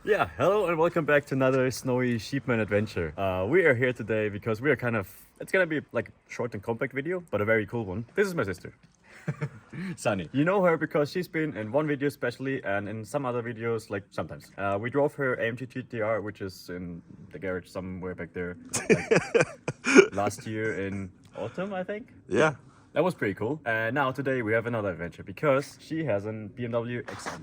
Yeah, hello and welcome back to another snowy Sheepman adventure. We are here today because we are it's gonna be like a short and compact video, but a very cool one. This is my sister, Sunny. You know her because she's been in one video especially and in some other videos, like sometimes. We drove her AMG GTR, which is in the garage somewhere back there, like last year in autumn, I think. Yeah. That was pretty cool. And now today we have another adventure because she has a BMW XM.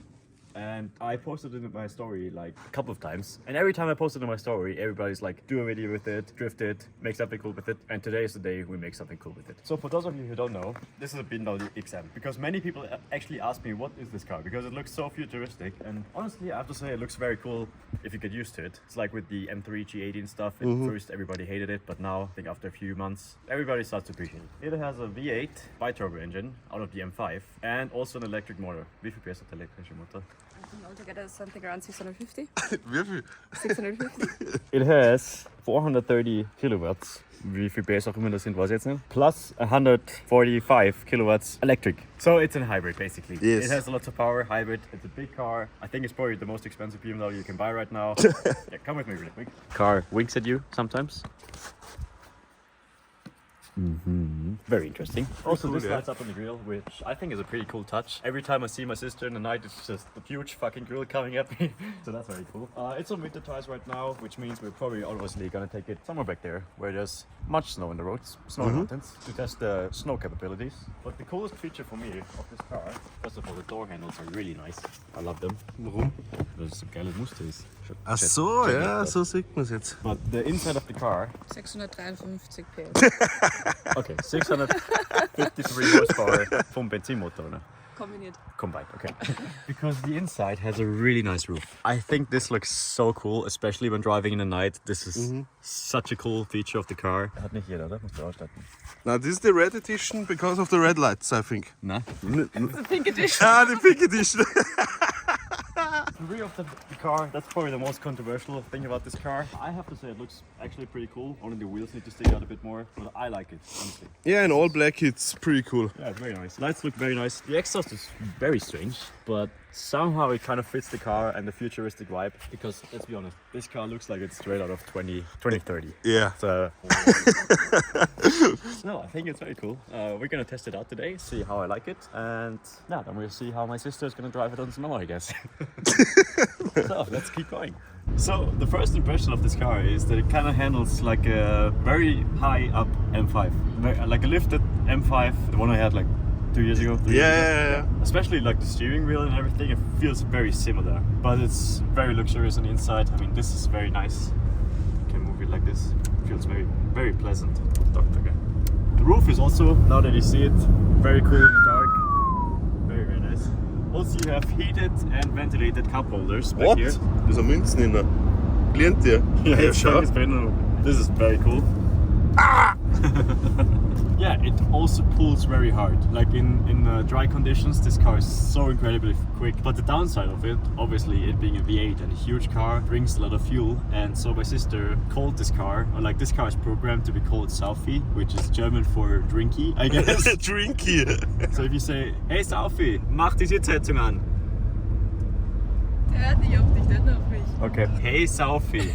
And I posted it in my story like a couple of times. And every time I post it in my story, everybody's like, do a video with it, drift it, make something cool with it. And today is the day we make something cool with it. So for those of you who don't know, this is a BMW XM. Because many people actually ask me, what is this car? Because it looks so futuristic. And honestly, I have to say it looks very cool if you get used to it. It's like with the M3 G80 and stuff. At first everybody hated it, but now I think after a few months, everybody starts to appreciate it. It has a V8 bi-turbo engine out of the M5 and also an electric motor. Wie viel PS hat der elektrische Motor? I think altogether something around 650. Wie viel? 650. It has 430 kilowatts. Wie viel PS auch immer das sind, weiß ich jetzt nicht. Plus 145 kilowatts electric. So it's a hybrid basically. Yes. It has lots of power, hybrid. It's a big car. I think it's probably the most expensive BMW you can buy right now. Yeah, come with me really quick. Car winks at you sometimes. Very interesting. Also, cool, this lights up on the grill, which I think is a pretty cool touch. Every time I see my sister in the night, it's just a huge fucking grill coming at me. So that's very cool. It's on winter tires right now, which means we're probably obviously gonna take it somewhere back there where there's much snow in the roads, snow mountains, to test the snow capabilities. But the coolest feature for me of this car, first of all, the door handles are really nice. I love them. Warum? Weil es so geiles Muster ist. Ach so, ja, so sieht man es jetzt. But the inside of the car, 653 PS. okay, 653 horsepower vom Benzinmotor, ne? Kombiniert. Combined, okay. Because the inside has a really nice roof. I think this looks so cool, especially when driving in the night. This is such a cool feature of the car. Hat nicht jeder, oder? Musst du ausstatten. Now this is the red edition because of the red lights, I think. Na? The pink edition. Ah, the pink edition. The rear of the car, that's probably the most controversial thing about this car. I have to say it looks actually pretty cool. Only the wheels need to stick out a bit more, but I like it, honestly. Yeah, in all black it's pretty cool. Yeah, it's very nice. Lights look very nice. The exhaust is very strange, but somehow it kind of fits the car and the futuristic vibe. Because let's be honest, this car looks like it's straight out of 2030. Yeah. So, no, I think it's very cool. We're gonna test it out today, see how I like it, and yeah, then we'll see how my sister is gonna drive it on snow, I guess. So let's keep going. So the first impression of this car is that it kind of handles like a very high up M5, like a lifted M5, the one I had like 2 years ago. 3 years ago. Yeah. Especially like the steering wheel and everything, it feels very similar, but it's very luxurious on the inside. I mean, this is very nice. You can move it like this. It feels very, very pleasant. The roof is also, now that you see it, very cool in the dark. Very, very nice. Also, you have heated and ventilated cup holders back What? here. Da sind Münzen in der. Glient dir? Ja, schau. This is very cool. Yeah, it also pulls very hard. Like in dry conditions, this car is so incredibly quick. But the downside of it, obviously it being a V8 and a huge car, drinks a lot of fuel. And so my sister called this car, or like this car is programmed to be called Saufi, which is German for drinky, I guess. Drinky. So if you say, hey Saufi, mach die Sitzheizung an. Der hört nicht auf dich, der hört nur auf mich. Okay. Hey Saufi,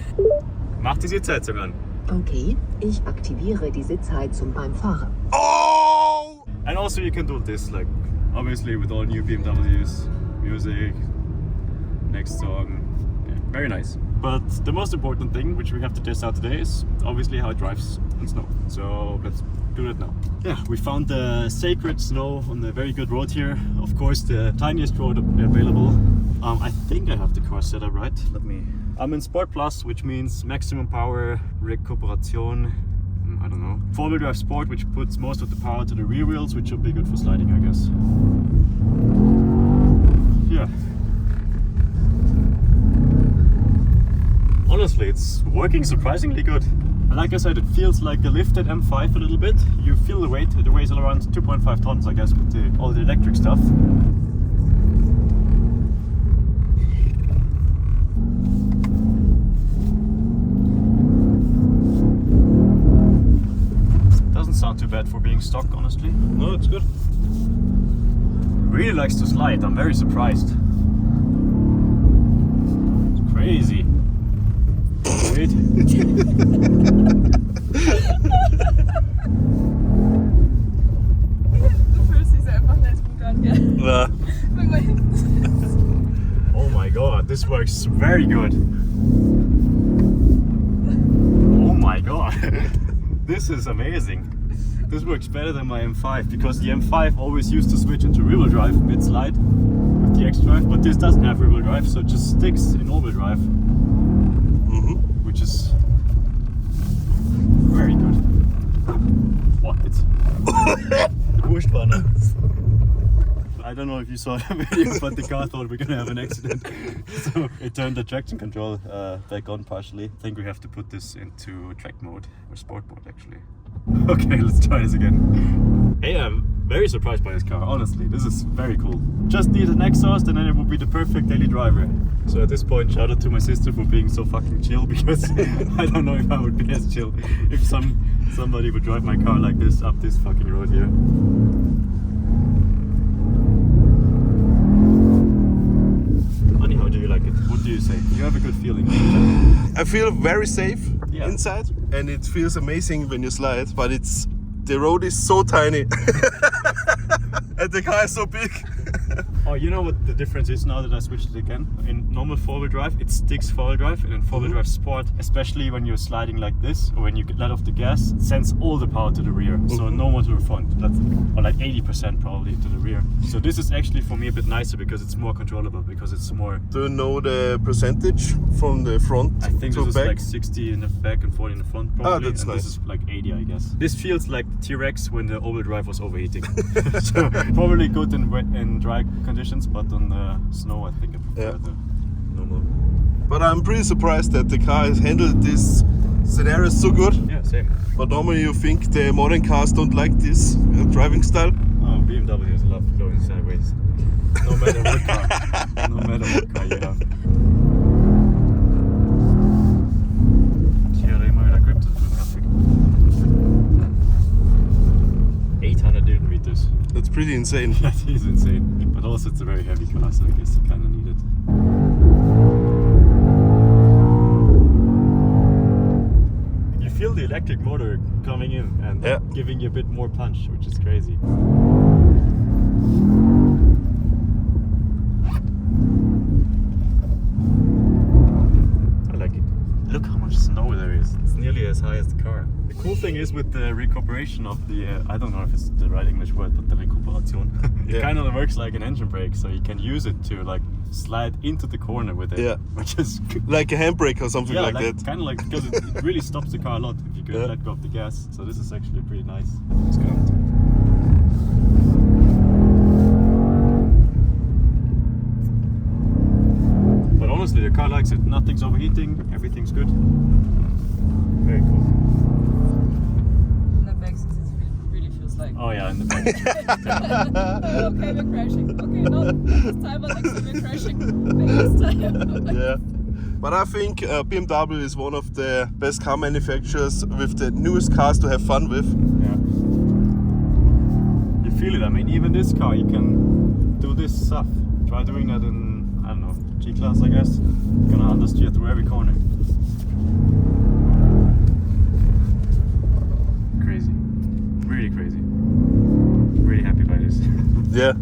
mach die Sitzheizung an. Okay, ich aktiviere die Sitzheizung beim Fahren. Oh! And also you can do this, like, obviously with all new BMWs, music, next song, yeah, very nice. But the most important thing, which we have to test out today, is obviously how it drives in snow. So let's do that now. Yeah, we found the sacred snow on the very good road here. Of course, the tiniest road available. I think I have the car set up right. Let me. I'm in Sport Plus, which means maximum power, recuperation. I don't know. 4-wheel drive Sport, which puts most of the power to the rear wheels, which should be good for sliding, I guess. Yeah. Honestly, it's working surprisingly good. And like I said, it feels like a lifted M5 a little bit. You feel the weight. It weighs around 2.5 tons, I guess, with all the electric stuff. Sound too bad for being stock, honestly. No, it's good. Really likes to slide. I'm very surprised. It's crazy. crazy. Wait. Du fühlst dich einfach nicht gut an, gell? Ja. Wenn man hinten sitzt. Oh my god, this works very good. Oh my god, this is amazing. This works better than my M5 because the M5 always used to switch into rear-wheel drive mid-slide with the X-Drive, but this doesn't have rear-wheel drive, so it just sticks in all-wheel drive, which is very good. What? It's I don't know if you saw the video, but the car thought we're gonna have an accident, so it turned the traction control back on partially. I think we have to put this into track mode or sport mode actually. Okay, let's try this again. Hey, I'm very surprised by this car, honestly. This is very cool. Just need an exhaust and then it would be the perfect daily driver. So at this point, shout out to my sister for being so fucking chill, because I don't know if I would be as chill if somebody would drive my car like this up this fucking road here. Honey, how do you like it? What do you say? You have a good feeling. I feel very safe Yeah. inside, and it feels amazing when you slide, but the road is so tiny. And the car is so big. Oh, you know what the difference is now that I switched it again? In normal four-wheel drive, it sticks four-wheel drive, and in four-wheel drive sport, especially when you're sliding like this, or when you let off the gas, it sends all the power to the rear. So no more to the front, or like 80% probably to the rear. So this is actually for me a bit nicer because it's more controllable, because it's more... Do you know the percentage from the front I think to this back? is like 60 in the back and 40 in the front probably, that's and nice. this is like 80 I guess. This feels like T-Rex when the all-wheel drive was overheating. So probably good in wet and dry conditions, but on the snow I think I prefer the normal. But I'm pretty surprised that the car has handled this scenario so good. Yeah, same. But normally you think the modern cars don't like this driving style. Oh, BMWs love going sideways. No matter what car. No matter what car you have. Kjære må jeg grip traffic. 800 Newton meters. That's pretty insane. That is insane. But also it's a very heavy car, so I guess you kind of need it. You feel the electric motor coming in and giving you a bit more punch, which is crazy. I like it. Look how much snow there is. It's nearly as high as the car. The cool thing is with the recuperation of the, I don't know if it's the right English word, but the recuperation. It kind of works like an engine brake, so you can use it to like slide into the corner with it. Yeah. Which is Like a handbrake or something like that. Kind of like, because it really stops the car a lot if you can let go of the gas. So this is actually pretty nice. Let's go. But honestly, the car likes it. Nothing's overheating, everything's good. Very cool. In the back seat it really feels like. Oh yeah, in the back. Okay, we're crashing. Okay, no, this time we're crashing. This time. Yeah. But I think BMW is one of the best car manufacturers with the newest cars to have fun with. Yeah. You feel it. I mean, even this car, you can do this stuff. Try doing that in, I don't know, G-Class, I guess. You're gonna understeer through every corner. Crazy. Really crazy. Really happy by this. Yeah.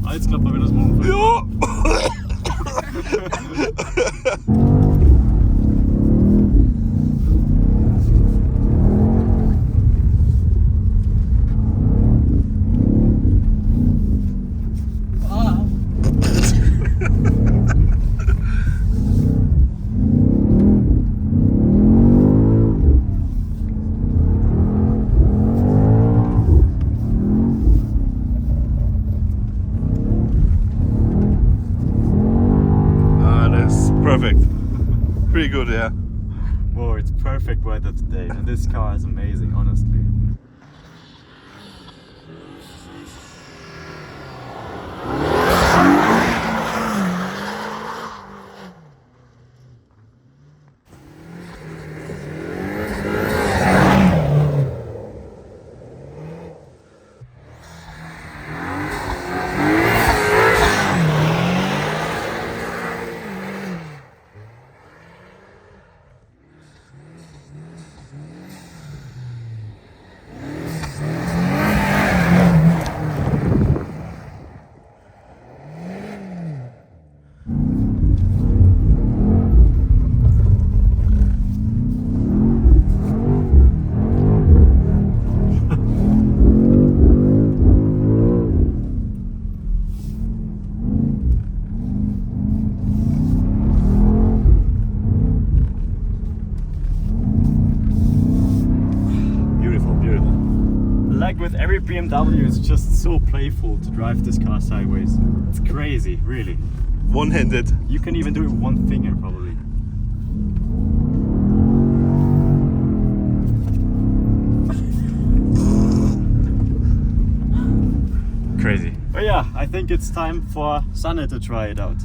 Ah, jetzt klappt mal wieder das Motor. Ja. Perfect. Pretty good, yeah. Whoa, it's perfect weather today, and this car is amazing, honestly. with every BMW, it's just so playful to drive this car sideways. It's crazy, really. One-handed. You can even do it with one finger, probably. Crazy. But yeah, I think it's time for Sanne to try it out.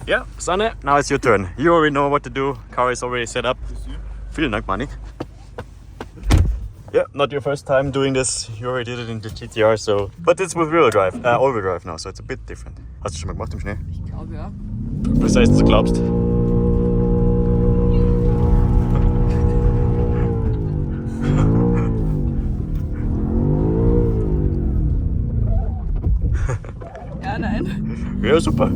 Yeah, Sanne, now it's your turn. You already know what to do. Car is already set up. Vielen Dank, Manik. Yeah, not your first time doing this. You already did it in the GTR, so. But it's with all-wheel drive now, so it's a bit different. Hast du schon mal gemacht im Schnee? Ich glaube ja. Was heißt, du glaubst? Ja, nein. Ja, super.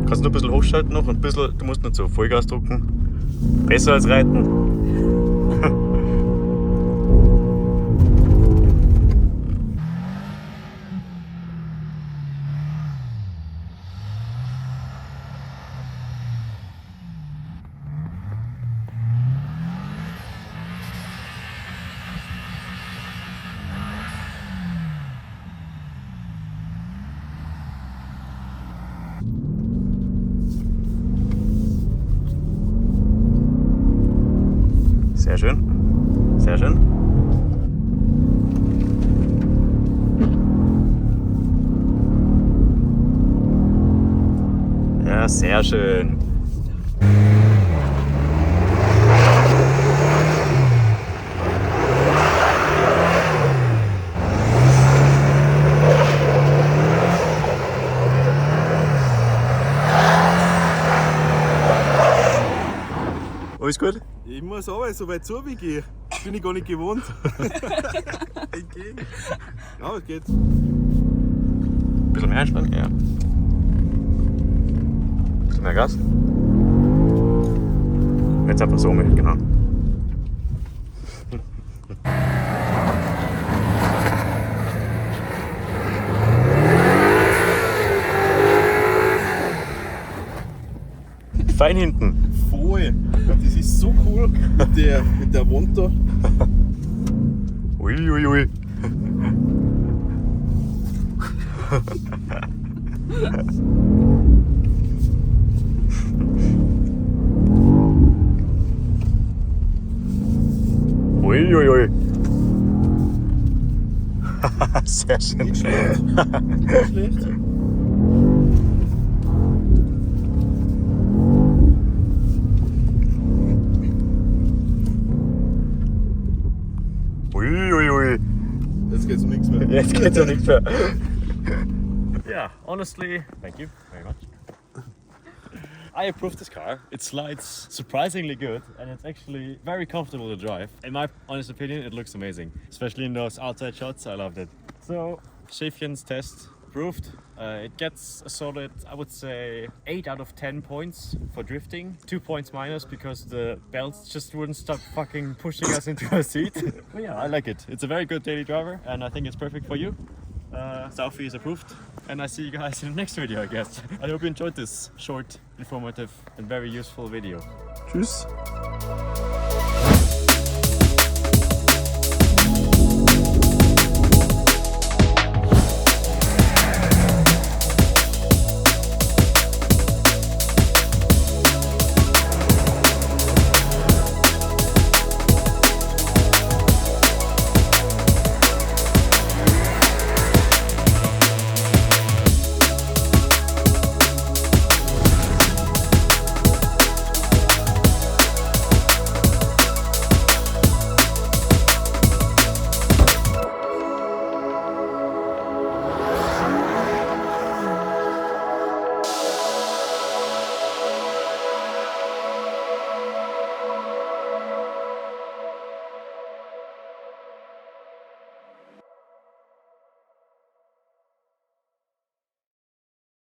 Kannst du ein bisschen hochschalten noch und ein bisschen, du musst nicht so Vollgas drücken. Besser als reiten. Sehr schön. Sehr schön. Ja, sehr schön. Alles gut? Ich muss aber so weit zu wie ich gehe. Bin ich gar nicht gewohnt. Entgegen. Ja, es geht. Ein bisschen mehr einspannen, ja. Ein bisschen mehr Gas. Jetzt einfach so mit, genau. Fein hinten. Voll. Das ist so cool mit der Wand da. Ui, ui, ui. Ui, ui, ui. Sehr schön. Nicht schlecht. Nicht schlecht. Ui, ui, ui. Jetzt geht's um nichts mehr. Jetzt geht's ja nicht mehr. Yeah, honestly, thank you very much. I approve this car. It slides surprisingly good and it's actually very comfortable to drive. In my honest opinion, it looks amazing. Especially in those outside shots, I loved it. So, Schaefchen's test approved. It gets a solid, I would say, 8 out of 10 points for drifting. 2 points minus because the belts just wouldn't stop fucking pushing us into a seat. But yeah, I like it. It's a very good daily driver and I think it's perfect for you. Southie is approved and I see you guys in the next video, I guess. I hope you enjoyed this short, informative and very useful video. Tschüss.